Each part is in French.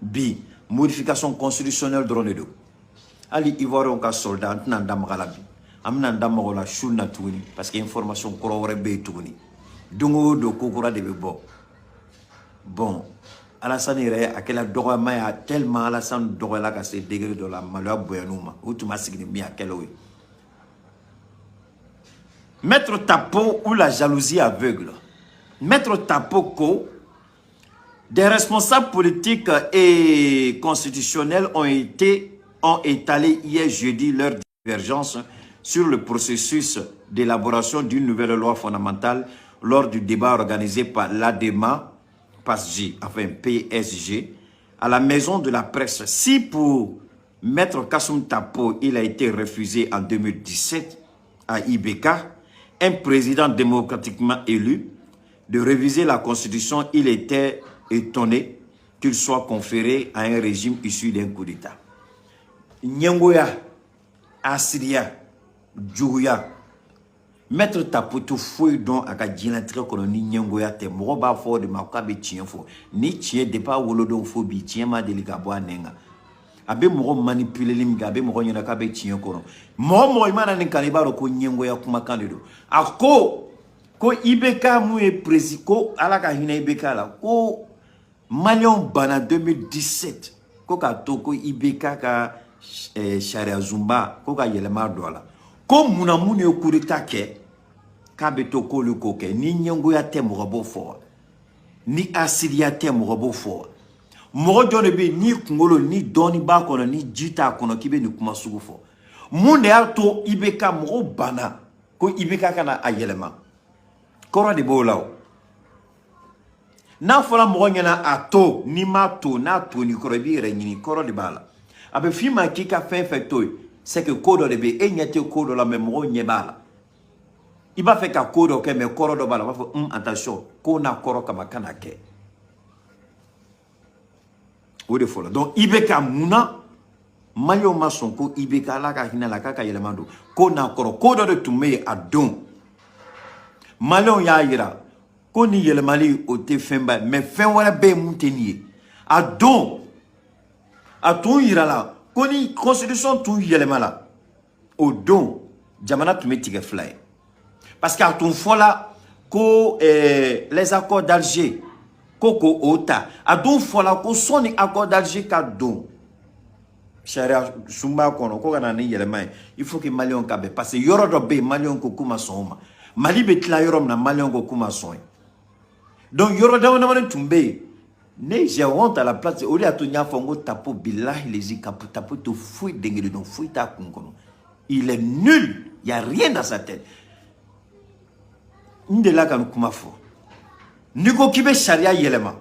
bi modification constitutionnelle dɔrɔn de don hali ivoirien ka soldat an tɛna da maga la bi an bɛna da maga la su na tuguni parce que information kɔrɔ wɛrɛ bɛ yen tuguni don o don ko kura de bɛ bɔ bon Alassane yɛrɛ a kɛla dɔgɔyama ye tellement Alassane dɔgɔyala ka se degré dɔ la maloya bonyana ma o tun ma sigi ni min a kɛla o ye Maître Tapo ou la jalousie aveugle Maître Tapo ko des responsables politiques et constitutionnels ont étalé hier jeudi leur divergence sur le processus d'élaboration d'une nouvelle loi fondamentale lors du débat organisé par l'ADEMA, PSG, à la maison de la presse. Si pour Maître Kassoum Tapo, il a été refusé en 2017 à IBK, un président démocratiquement élu, de réviser la constitution, il était étonné qu'il soit conféré à un régime issu d'un coup d'État. Nyengoya, Asiria, Djouya, Maître Tapo tout fouille donc à Kadjinatre koloni Nyengoya te moba fort de makabe tien fo ni tien de pas wolodon phobie tien ma delikabo anenga abe mo manipuler limga abe mo nyana kabe tien kono mo imana ni kanibaro ko Nyengoya kuma kandido ako ko IBK mu e président alaka hina IBK la ko Malion bana 2017 ko ka to ko IBK ka Sharia Zumba ko ka yelema dola ko munamune kurita ke kabeto ko le koke ni Nyengoya te mobo fo ni Asiria te mobo fo mo jone be ni kungolo ni doni ba kono ni jita kono kibe ni kuma sugu fo munde alto IBK mo bana ko IBK kana ayelema kora de bolao na fola mo nyana ato ni mato na to ni koro bi renyini koro de bala abe fima kika fefecto c'est que kodo de be enyate kodo la memro nyebala iba fait ka kodo ke me koro do bala va fo attention ko na koro kama kana ke o de fola donc IBK muna mayo mason ko IBK la ka hina la ka yelemando ko na koro kodo de tume adon malon ya yira ko ni yelemali o te femba mais fen wala be muteni adon atun yira la ko ni constitution tun yelemala o don jamana tume tige fly parce qu'à ton fola ko les accords d'Alger koko ota a don fola ko soni accord d'Alger ka don sharia sumba kono ko kana ni yelema il faut que malion ka be parce que yoro do be malion ko kuma soma mali be tla yoro na malion ko kuma son donc yoro da wana tumbe ne j'ai honte à la place au lieu à tonya fongo tapo billahi les tapo to fouille dengue don fouille ta kunkono il est nul il y a rien dans sa tête ndela kan kuma fo niko kibe sharia yelema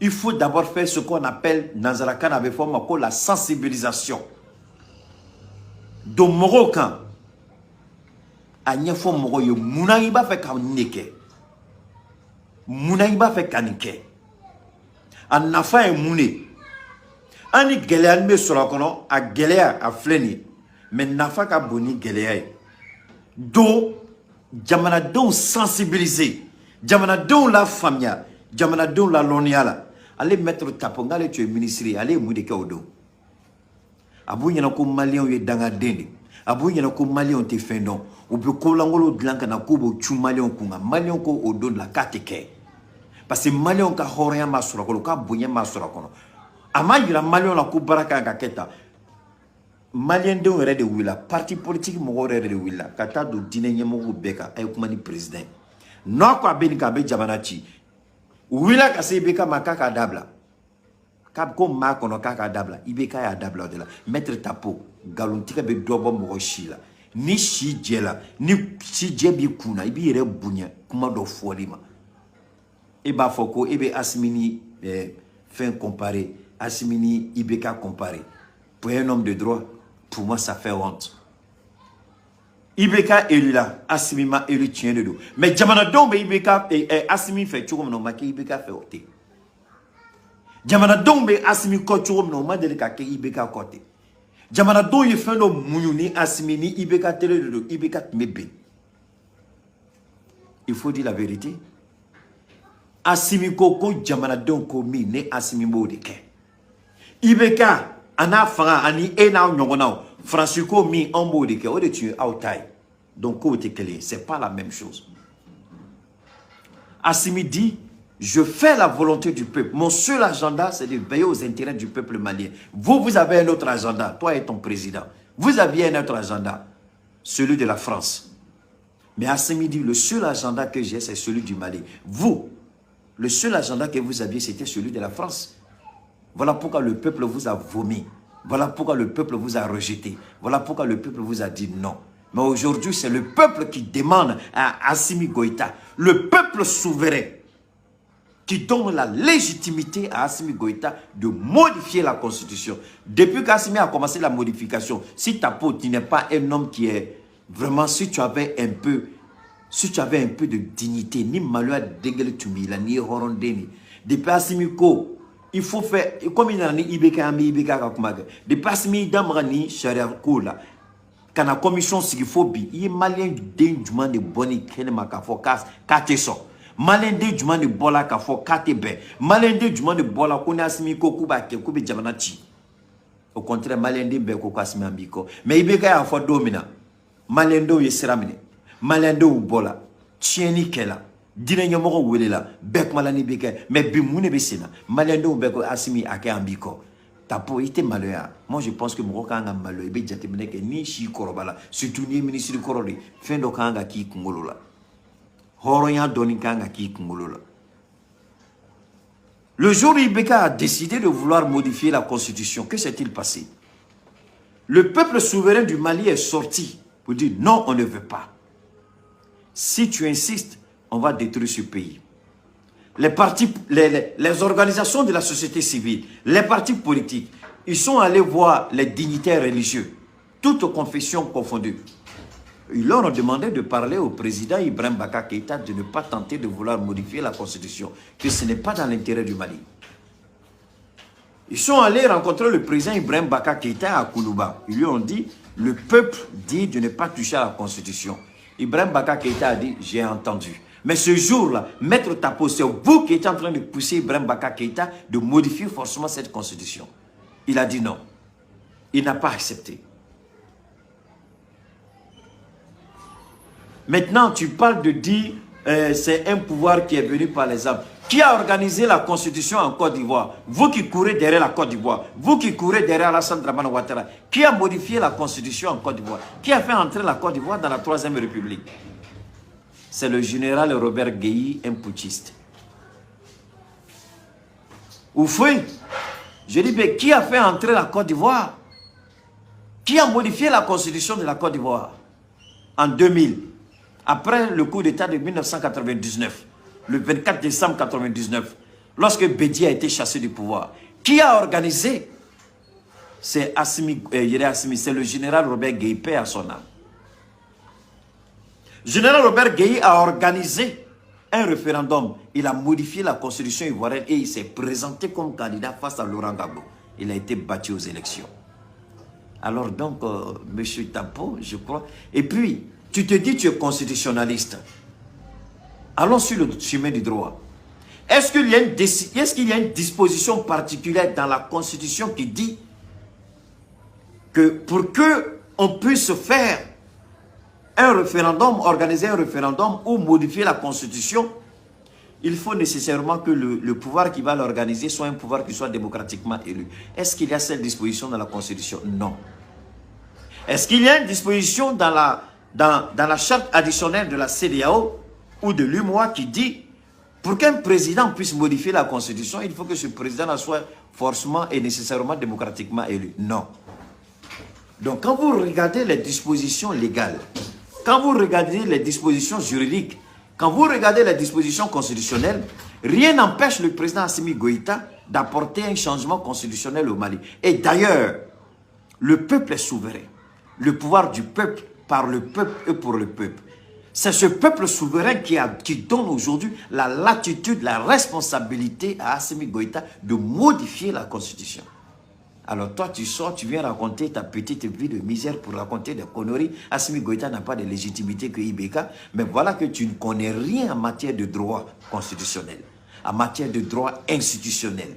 il faut d'abord faire ce qu'on appelle dans la canne avec forme la sensibilisation do morokan anya fo moro yo munai ba fe kan neke munai ba fe kanike anafa e mune ani gelean be sura kono a gelea a fleni mais nafa ka boni gelea do jamana don sensibiliser jamana don la famia jamana don la loniala allez mettre Tapo ngale tu es ministre allez mu de kawdo abu nyana ko malien ye danga dende abu nyana ko malien te fendon ou be ko langolo dlanka na ko bo chu malien kunga malien ko o don la kateke parce que malien ka horia masura ko ka bunya masura kono ama yira malien la ko baraka ka keta malien de wéré de willa parti politique mo wéré de willa kata do dine nyemo beka ay kuma ni président no ko abeni ka be jamanachi willa ka se beka makaka dabla kab ko ma kono kaka dabla ibeka ya dabla de la maître Tapo galuntika be dobo mo shila ni shi jela ni shi jebi kuna ibi yere bunya kuma do folima e ba foko ebe asmini fin comparé asmini ibeka comparé pour un homme de droit. Pour moi, ça fait honte. IBK élu là, Assimi m'a élu tient de dos. Mais Jamana Dombe IBK et Assimi fait tout comme non, ma IBK fait ôter. Jamana Dombe Assimi kochurum non, ma delika ke IBK côté. Jamana Dombe fait no mouyouni Assimi ni IBK télé de dos, IBK mebe. Il faut dire la vérité. Assimi Koko Djamanaden Komi ne Assimi Modeke. Ibeka, Ana Fara, Ani Ena Nyongonao, Francisco Mi en Modeke, au de tu Aotai. Donc, c'est pas la même chose. Assimi dit, je fais la volonté du peuple. Mon seul agenda, c'est de veiller aux intérêts du peuple malien. Vous, vous avez un autre agenda. Toi et ton président. Vous aviez un autre agenda. Celui de la France. Mais Assimi dit, le seul agenda que j'ai, c'est celui du Mali. Vous, le seul agenda que vous aviez, c'était celui de la France. Voilà pourquoi le peuple vous a vomi. Voilà pourquoi le peuple vous a rejeté. Voilà pourquoi le peuple vous a dit non. Mais aujourd'hui, c'est le peuple qui demande à Assimi Goïta, le peuple souverain, qui donne la légitimité à Assimi Goïta de modifier la constitution. Depuis qu'Assimi a commencé la modification, si ta peau, tu n'es pas un homme qui est vraiment, si tu avais un peu de dignité, ni malheur d'Engel Tumila, ni Horondeni, depuis Assimi Ko, il faut faire, comme il y a ni Ibeka, depuis Assimi Damrani, Sharia Kola, quand la commission sigifobi, il y a malien du man de boni, kenema kafo kas, kateso. Malende du man de bola kafo katebe. Malende du man de bola kone Assimi ko kuba ke kube jamanachi. Au contraire, malende be ko Assimi ambiko. Mais ibeka ya fo domina. Malendo yesiramine. Malendo bola. Tieni kela. Dine nyomo welela. Bek malani beke. Mais bimune besina. Malendo be ko Assimi ake ambiko. Tapo était malheur. Moi je pense que mon kanga malheur. Ibe jatemene ke ni shi korobala. Surtout ni ministre korori. Fin do kanga ki kungolola. Le jour où Ibeka a décidé de vouloir modifier la constitution, que s'est-il passé? Le peuple souverain du Mali est sorti pour dire non, on ne veut pas. Si tu insistes, on va détruire ce pays. Les partis, les organisations de la société civile, les partis politiques, ils sont allés voir les dignitaires religieux, toutes confessions confondues. Ils leur ont demandé de parler au président Ibrahim Baka Keïta de ne pas tenter de vouloir modifier la constitution, que ce n'est pas dans l'intérêt du Mali. Ils sont allés rencontrer le président Ibrahim Baka Keïta à Koulouba. Ils lui ont dit, le peuple dit de ne pas toucher à la constitution. Ibrahim Baka Keïta a dit, j'ai entendu. Mais ce jour-là, Maître Tapo, c'est vous qui êtes en train de pousser Ibrahim Baka Keïta de modifier forcément cette constitution. Il a dit non. Il n'a pas accepté. Maintenant, tu parles de dire c'est un pouvoir qui est venu par les hommes. Qui a organisé la constitution en Côte d'Ivoire? Vous qui courez derrière la Côte d'Ivoire. Vous qui courez derrière Alassane Dramane Ouattara. Qui a modifié la constitution en Côte d'Ivoire? Qui a fait entrer la Côte d'Ivoire dans la 3e République? C'est le général Robert Gueye, un putschiste. Oufoué, je dis, mais qui a fait entrer la Côte d'Ivoire? Qui a modifié la constitution de la Côte d'Ivoire en 2000? Après le coup d'État de 1999, le 24 décembre 1999, lorsque Bédi a été chassé du pouvoir, qui a organisé? C'est c'est le général Robert Gueye, paix à son âme. Le général Robert Gueye a organisé un référendum. Il a modifié la constitution ivoirienne et il s'est présenté comme candidat face à Laurent Gbagbo. Il a été battu aux élections. Alors donc, monsieur Tapo, je crois. Et puis, tu te dis que tu es constitutionnaliste. Allons sur le chemin du droit. Est-ce qu'il y a une disposition particulière dans la Constitution qui dit que pour qu'on puisse faire un référendum, organiser un référendum ou modifier la Constitution, il faut nécessairement que le pouvoir qui va l'organiser soit un pouvoir qui soit démocratiquement élu. Est-ce qu'il y a cette disposition dans la Constitution? Non. Est-ce qu'il y a une disposition dans la charte additionnelle de la CEDEAO ou de l'UMOA qui dit pour qu'un président puisse modifier la Constitution, il faut que ce président soit forcément et nécessairement démocratiquement élu? Non. Donc quand vous regardez les dispositions légales, quand vous regardez les dispositions juridiques, quand vous regardez les dispositions constitutionnelles, rien n'empêche le président Assimi Goïta d'apporter un changement constitutionnel au Mali. Et d'ailleurs, le peuple est souverain. Le pouvoir du peuple, par le peuple et pour le peuple. C'est ce peuple souverain qui donne aujourd'hui la latitude, la responsabilité à Assimi Goïta de modifier la Constitution. Alors toi, tu sors, tu viens raconter ta petite vie de misère pour raconter des conneries. Assimi Goïta n'a pas de légitimité que Ibeka, mais voilà que tu ne connais rien en matière de droit constitutionnel. en matière de droit institutionnel.